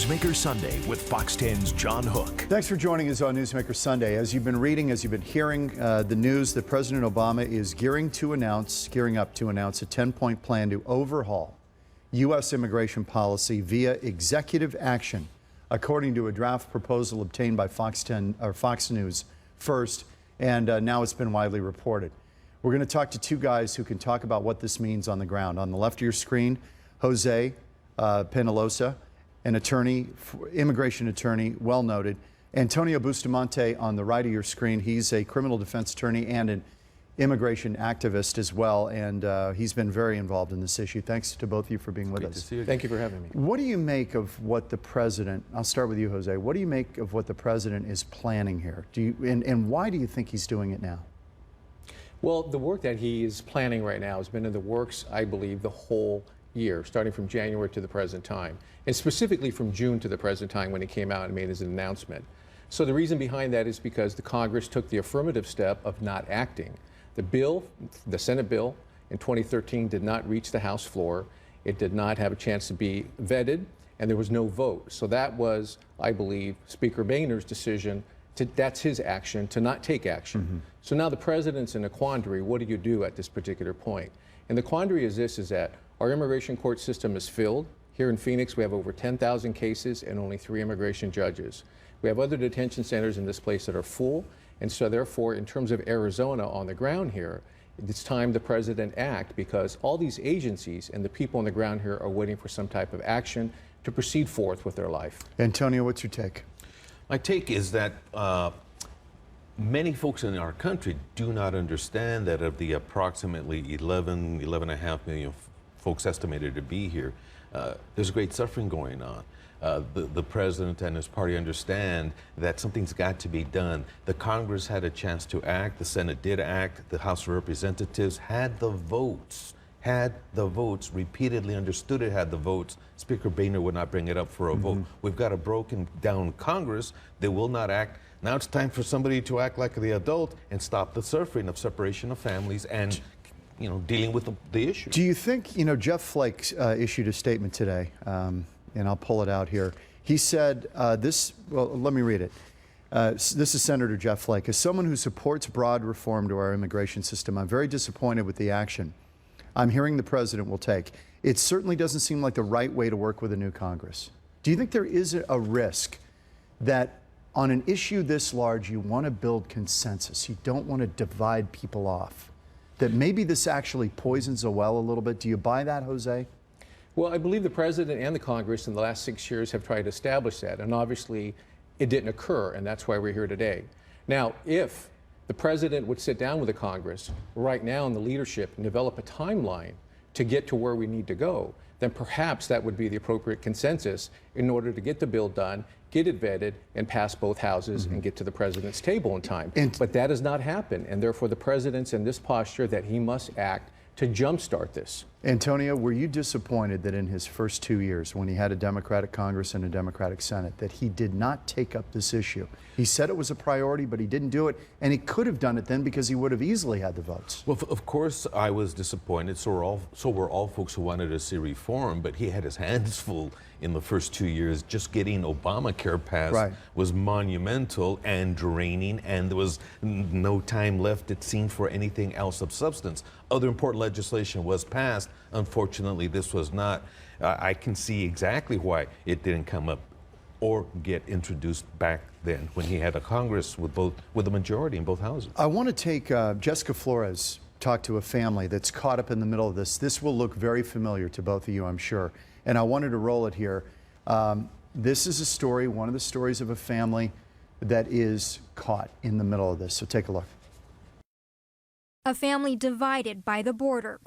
Newsmaker Sunday with Fox 10's John Hook. Thanks for joining us on Newsmaker Sunday. As you've been reading, as you've been hearing the news that President Obama is gearing up to announce a 10-point plan to overhaul U.S. immigration policy via executive action, according to a draft proposal obtained by Fox News first, and now it's been widely reported. We're going to talk to two guys who can talk about what this means on the ground. On the left of your screen, Jose Penalosa, an attorney, immigration attorney, well noted. Antonio Bustamante on the right of your screen. He's a criminal defense attorney and an immigration activist as well, and he's been very involved in this issue. Thanks to both of you for being with us. Great to see you. Thank you for having me. What do you make of what the president, I'll start with you, Jose. What do you make of what the president is planning here? And why do you think he's doing it now? Well, the work that he is planning right now has been in the works, I believe, the whole year, starting from January to the present time, and specifically from June to the present time when he came out and made his announcement. So the reason behind that is because the Congress took the affirmative step of not acting. The bill, the Senate bill in 2013 did not reach the House floor. It did not have a chance to be vetted, and there was no vote. So that was, I believe, Speaker Boehner's decision. That's his action, to not take action. Mm-hmm. So now the president's in a quandary. What do you do at this particular point? And the quandary is this, is that our immigration court system is filled. Here in Phoenix, we have over 10,000 cases and only 3 immigration judges. We have other detention centers in this place that are full. And so therefore, in terms of Arizona on the ground here, it's time the president act, because all these agencies and the people on the ground here are waiting for some type of action to proceed forth with their life. Antonio, what's your take? My take is that many folks in our country do not understand that of the approximately 11.5 million folks estimated to be here, there's great suffering going on. The president and his party understand that something's got to be done. The Congress had a chance to act. The Senate did act. The House of Representatives had the votes, repeatedly understood it had the votes. Speaker Boehner would not bring it up for a vote. We've got a broken down Congress. They will not act. Now it's time for somebody to act like the adult and stop the suffering of separation of families and, you know, dealing with the issue. Do you think, you know, Jeff Flake issued a statement today, and I'll pull it out here. He said well, let me read it. This is Senator Jeff Flake. As someone who supports broad reform to our immigration system, I'm very disappointed with the action I'm hearing the president will take. It certainly doesn't seem like the right way to work with a new Congress. Do you think there is a risk that on an issue this large, you want to build consensus? You don't want to divide people off? That maybe this actually poisons the well a little bit? Do you buy that, Jose? Well, I believe the president and the Congress in the last 6 years have tried to establish that, and obviously it didn't occur, and that's why we're here today. Now, if the president would sit down with the Congress right now in the leadership and develop a timeline to get to where we need to go, then perhaps that would be the appropriate consensus in order to get the bill done, get it vetted, and pass both houses and get to the president's table in time. But that has not happened, and therefore the president's in this posture that he must act to jumpstart this. Antonio, were you disappointed that in his first 2 years, when he had a Democratic Congress and a Democratic Senate, that he did not take up this issue? He said it was a priority, but he didn't do it, and he could have done it then because he would have easily had the votes. Well, of course, I was disappointed. So were all folks who wanted to see reform, but he had his hands full in the first 2 years. Just getting Obamacare passed was monumental and draining, and there was no time left, it seemed, for anything else of substance. Other important legislation was passed. Unfortunately, this was not. I can see exactly why it didn't come up or get introduced back then when he had a Congress with a majority in both houses. I want to take Jessica Flores talk to a family that's caught up in the middle of this. This will look very familiar to both of you, I'm sure. And I wanted to roll it here. This is a story, one of the stories of a family that is caught in the middle of this. So take a look. A family divided by the border.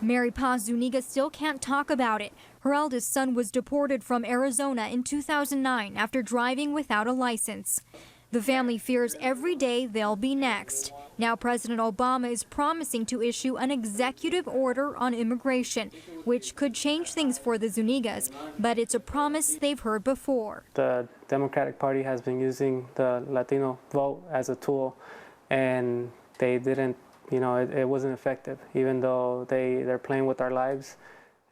Mary Paz Zuniga still can't talk about it. Her eldest son was deported from Arizona in 2009 after driving without a license. The family fears every day they'll be next. Now President Obama is promising to issue an executive order on immigration, which could change things for the Zunigas, but it's a promise they've heard before. The Democratic Party has been using the Latino vote as a tool, and they didn't, you know, it wasn't effective, even though they're playing with our lives.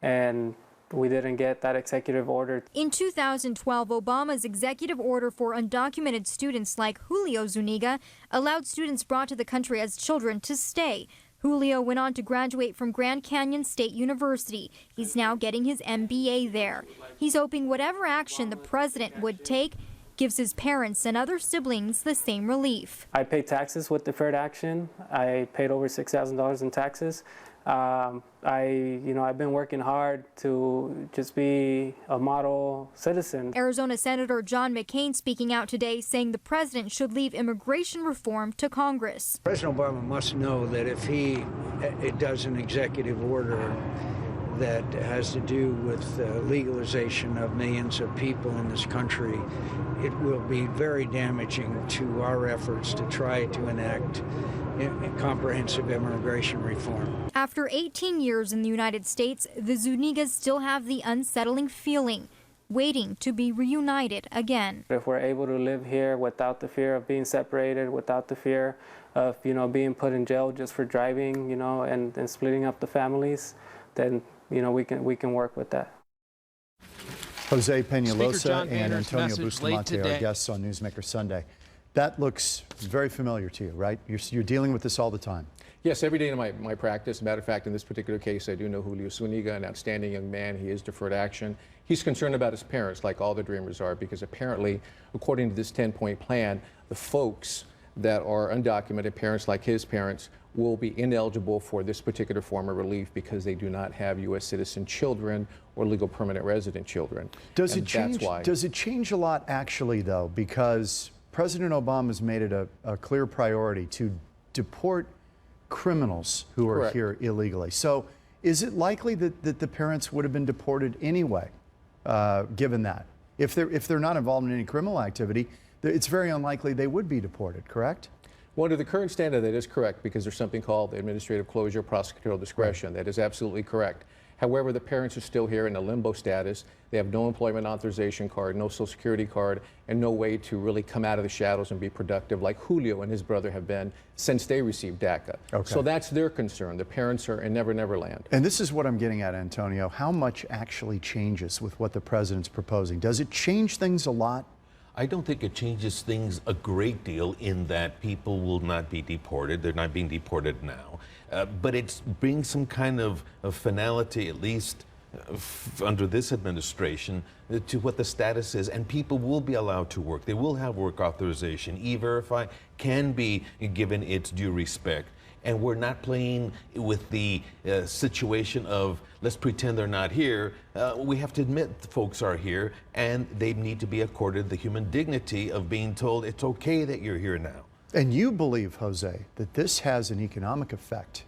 And we didn't get that executive order. In 2012, Obama's executive order for undocumented students like Julio Zuniga allowed students brought to the country as children to stay. Julio went on to graduate from Grand Canyon State University. He's now getting his MBA there. He's hoping whatever action the president would take gives his parents and other siblings the same relief. I pay taxes with deferred action. I paid over $6,000 in taxes. I've been working hard to just be a model citizen. Arizona Senator John McCain speaking out today, saying the president should leave immigration reform to Congress. President Obama must know that if it does an executive order that has to do with legalization of millions of people in this country, it will be very damaging to our efforts to try to enact comprehensive immigration reform. After 18 years in the United States, the Zunigas still have the unsettling feeling, waiting to be reunited again. If we're able to live here without the fear of being separated, without the fear of being put in jail just for driving, and splitting up the families, then we can work with that. Jose Penalosa John and Boehner's Antonio message late Bustamante are today. guests on Newsmaker Sunday. That looks very familiar to you, right? You're dealing with this all the time. Yes, every day in my practice. Matter of fact, in this particular case, I do know Julio Zuniga, an outstanding young man. He is deferred action. He's concerned about his parents, like all the Dreamers are, because apparently, according to this 10-point plan, the folks that are undocumented, parents like his parents, will be ineligible for this particular form of relief because they do not have U.S. citizen children or legal permanent resident children. Does it change a lot, actually, though, because President Obama has made it a clear priority to deport criminals who are here illegally. So is it likely that the parents would have been deported anyway, given that? If they're not involved in any criminal activity, it's very unlikely they would be deported, correct? Well, under the current standard, that is correct, because there's something called administrative closure, prosecutorial discretion. That is absolutely correct. However, the parents are still here in a limbo status. They have no employment authorization card, no Social Security card, and no way to really come out of the shadows and be productive like Julio and his brother have been since they received DACA. Okay. So that's their concern. The parents are in Never Never Land. And this is what I'm getting at, Antonio. How much actually changes with what the president's proposing? Does it change things a lot? I don't think it changes things a great deal in that people will not be deported. They're not being deported now. But it brings some kind of finality, at least under this administration, to what the status is. And people will be allowed to work. They will have work authorization. E-Verify can be given its due respect. And we're not playing with the situation of let's pretend they're not here. We have to admit the folks are here, and they need to be accorded the human dignity of being told it's okay that you're here now. And you believe, Jose, that this has an economic effect.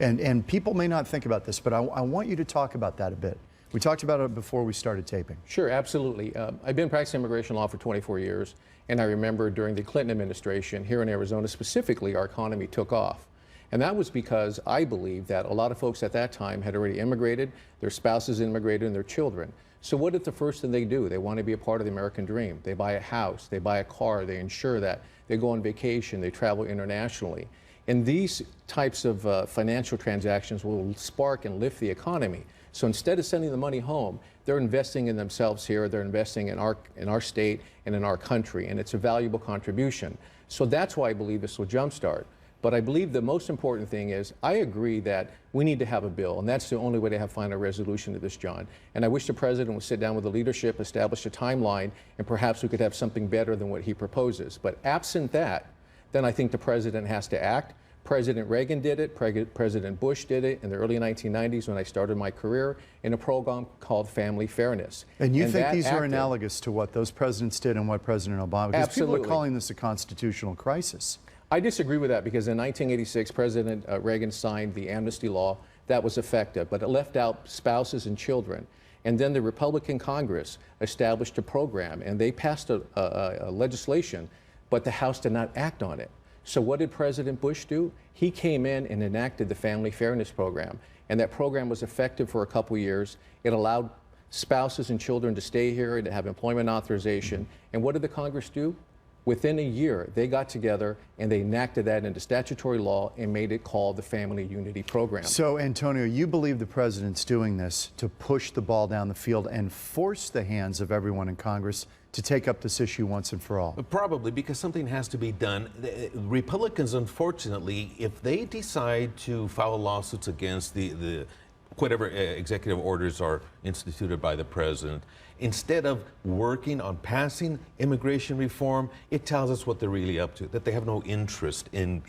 And people may not think about this, but I want you to talk about that a bit. We talked about it before we started taping. Sure, absolutely. I've been practicing immigration law for 24 years, and I remember during the Clinton administration here in Arizona specifically, our economy took off. And that was because I believe that a lot of folks at that time had already immigrated, their spouses immigrated, and their children. So what is the first thing they do? They want to be a part of the American dream. They buy a house, they buy a car, they insure that, they go on vacation, they travel internationally. And these types of financial transactions will spark and lift the economy. So instead of sending the money home, they're investing in themselves here, they're investing in our state and in our country, and it's a valuable contribution. So that's why I believe this will jumpstart. But I believe the most important thing is I agree that we need to have a bill, and that's the only way to have final resolution to this, John. And I wish the president would sit down with the leadership, establish a timeline, and perhaps we could have something better than what he proposes. But absent that, then I think the president has to act. President Reagan did it, President Bush did it in the early 1990s when I started my career in a program called Family Fairness. And you think these are analogous to what those presidents did and what President Obama, because absolutely. people are calling this a constitutional crisis. I disagree with that because in 1986, President Reagan signed the amnesty law. That was effective, but it left out spouses and children. And then the Republican Congress established a program, and they passed a legislation, but the House did not act on it. So what did President Bush do? He came in and enacted the Family Fairness Program, and that program was effective for a couple years. It allowed spouses and children to stay here and to have employment authorization. And what did the Congress do? Within a year, they got together and they enacted that into statutory law and made it called the Family Unity Program. So, Antonio, you believe the president's doing this to push the ball down the field and force the hands of everyone in Congress to take up this issue once and for all? Probably, because something has to be done. Republicans, unfortunately, if they decide to file lawsuits against the whatever executive orders are instituted by the president, instead of working on passing immigration reform, it tells us what they're really up to, that they have no interest in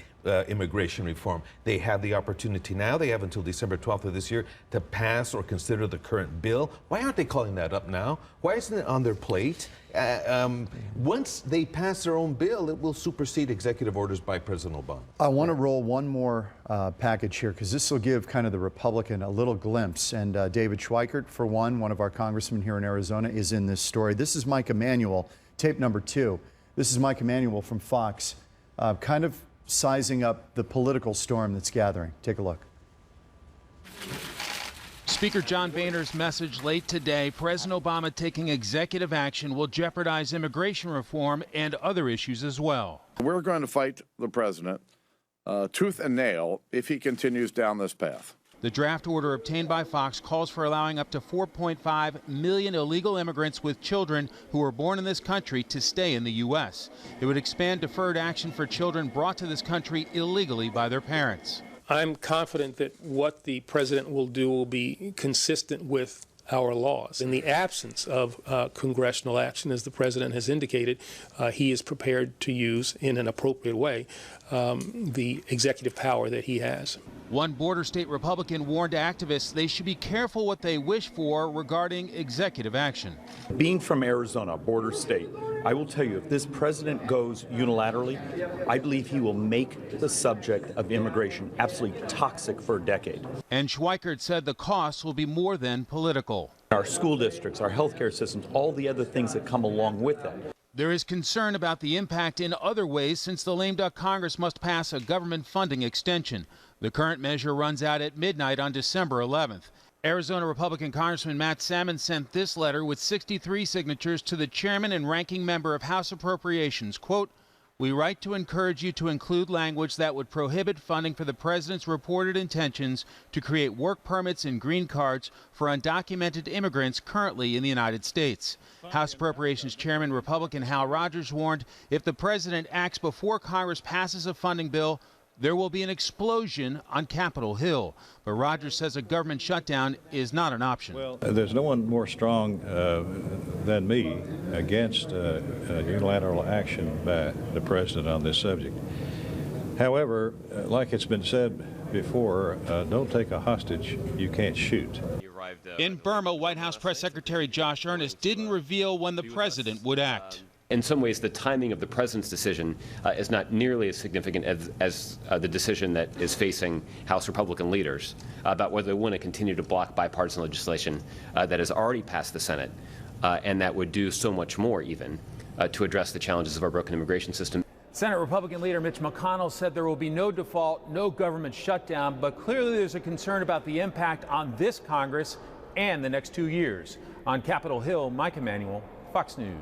immigration reform. They have the opportunity now, they have until December 12th of this year, to pass or consider the current bill. Why aren't they calling that up now? Why isn't it on their plate? Once they pass their own bill, it will supersede executive orders by President Obama. I want to roll one more package here, because this will give kind of the Republican a little glimpse. And David Schweikert, for one of our congressmen here in Arizona, is in this story. This is Mike Emanuel, tape number 2. This is Mike Emanuel from Fox, kind of sizing up the political storm that's gathering. Take a look. Speaker John Boehner's message late today: President Obama taking executive action will jeopardize immigration reform and other issues as well. We're going to fight the president tooth and nail if he continues down this path. The draft order obtained by Fox calls for allowing up to 4.5 million illegal immigrants with children who were born in this country to stay in the U.S. It would expand deferred action for children brought to this country illegally by their parents. I'm confident that what the president will do will be consistent with our laws. In the absence of congressional action, as the president has indicated, he is prepared to use in an appropriate way the executive power that he has. One border state Republican warned activists they should be careful what they wish for regarding executive action. Being from Arizona, a border state, I will tell you, if this president goes unilaterally, I believe he will make the subject of immigration absolutely toxic for a decade. And Schweikert said the costs will be more than political. Our school districts, our healthcare systems, all the other things that come along with that. There is concern about the impact in other ways since the lame duck Congress must pass a government funding extension. The current measure runs out at midnight on December 11th. Arizona Republican Congressman Matt Salmon sent this letter with 63 signatures to the chairman and ranking member of House Appropriations. Quote, "We write to encourage you to include language that would prohibit funding for the president's reported intentions to create work permits and green cards for undocumented immigrants currently in the United States." House Appropriations Chairman Republican Hal Rogers warned if the president acts before Congress passes a funding bill, there will be an explosion on Capitol Hill. But Rogers says a government shutdown is not an option. Well, there's no one more strong than me against unilateral action by the president on this subject. However, like it's been said before, don't take a hostage you can't shoot. In Burma, White House Press Secretary Josh Earnest didn't reveal when the president would act. In some ways, the timing of the president's decision is not nearly as significant as the decision that is facing House Republican leaders about whether they want to continue to block bipartisan legislation that has already passed the Senate and that would do so much more even to address the challenges of our broken immigration system. Senate Republican leader Mitch McConnell said there will be no default, no government shutdown, but clearly there's a concern about the impact on this Congress and the next 2 years. On Capitol Hill, Mike Emanuel, Fox News.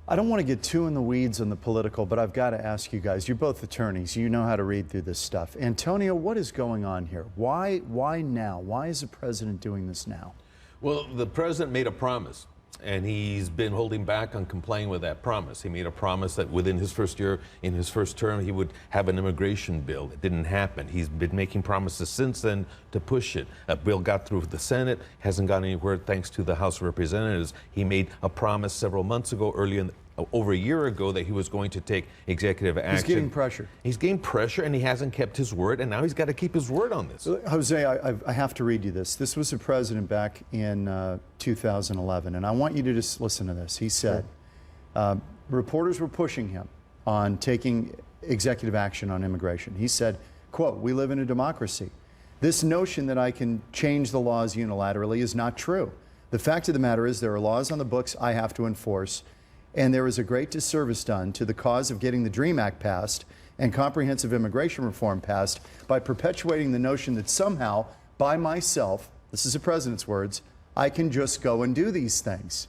I don't want to get too in the weeds on the political, but I've got to ask you guys, you're both attorneys, you know how to read through this stuff. Antonio, what is going on here? Why now? Why is the president doing this now? Well, the president made a promise, and he's been holding back on complying with that promise. He made a promise that within his first year, in his first term, he would have an immigration bill. It didn't happen. He's been making promises since then to push it. A bill got through the Senate, hasn't gone anywhere thanks to the House of Representatives. He made a promise several months ago, over a year ago, that he was going to take executive action. He's getting pressure. He's getting pressure, and he hasn't kept his word, and now he's got to keep his word on this. Jose, I have to read you this. This was the president back in 2011, and I want you to just listen to this. He said, reporters were pushing him on taking executive action on immigration. He said, quote, "We live in a democracy. This notion that I can change the laws unilaterally is not true. The fact of the matter is there are laws on the books I have to enforce, and there is a great disservice done to the cause of getting the DREAM Act passed and comprehensive immigration reform passed by perpetuating the notion that somehow, by myself, this is the president's words, I can just go and do these things.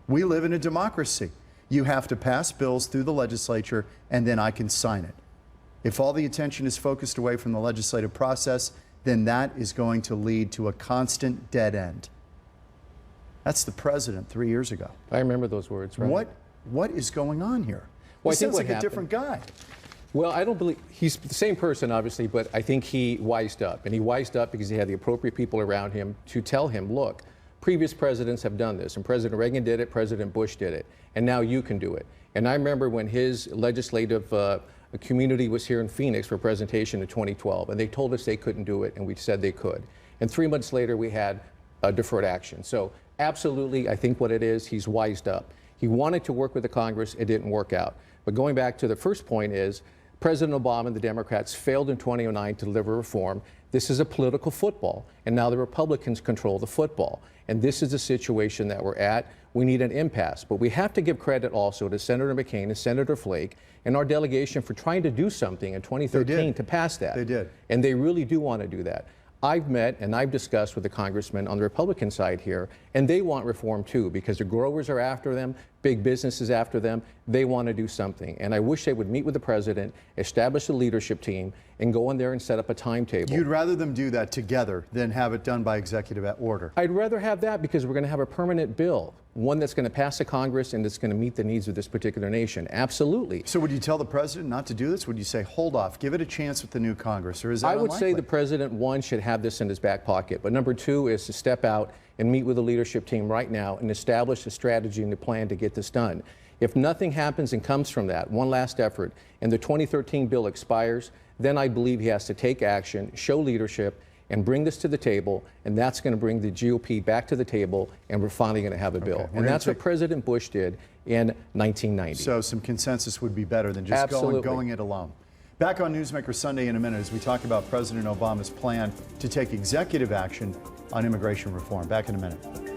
We live in a democracy. You have to pass bills through the legislature, and then I can sign it. If all the attention is focused away from the legislative process, then that is going to lead to a constant dead end. That's the president 3 years ago. I remember those words, right? What is going on here? Well, He sounds like a different guy. Well, I don't believe he's the same person, obviously, but I think he wised up. And he wised up because he had the appropriate people around him to tell him, look, previous presidents have done this, and President Reagan did it, President Bush did it, and now you can do it. And I remember when his legislative community was here in Phoenix for a presentation in 2012, and they told us they couldn't do it, and we said they could. And 3 months later, we had deferred action. So absolutely, I think what it is, he's wised up. He wanted to work with the Congress, it didn't work out. But going back to the first point is, President Obama and the Democrats failed in 2009 to deliver reform. This is a political football, and now the Republicans control the football. And this is the situation that we're at. We need an impasse. But we have to give credit also to Senator McCain and Senator Flake and our delegation for trying to do something in 2013 to pass that. They did. And they really do want to do that. I've met and I've discussed with the congressmen on the Republican side here, and they want reform too, because the growers are after them, big business is after them. They want to do something. And I wish they would meet with the president, establish a leadership team, and go in there and set up a timetable. You'd rather them do that together than have it done by executive order? I'd rather have that because we're going to have a permanent bill, one that's going to pass the Congress and that's going to meet the needs of this particular nation. Absolutely. So would you tell the president not to do this? Would you say, hold off, give it a chance with the new Congress, or is that I would unlikely? say the president, one, should have this in his back pocket, but number two is to step out and meet with the leadership team right now and establish a strategy and a plan to get this done. If nothing happens and comes from that, one last effort, and the 2013 bill expires, then I believe he has to take action, show leadership, and bring this to the table, and that's going to bring the GOP back to the table, and we're finally going to have a bill. And that's what President Bush did in 1990. So some consensus would be better than just going it alone. Back on Newsmaker Sunday in a minute as we talk about President Obama's plan to take executive action on immigration reform. Back in a minute.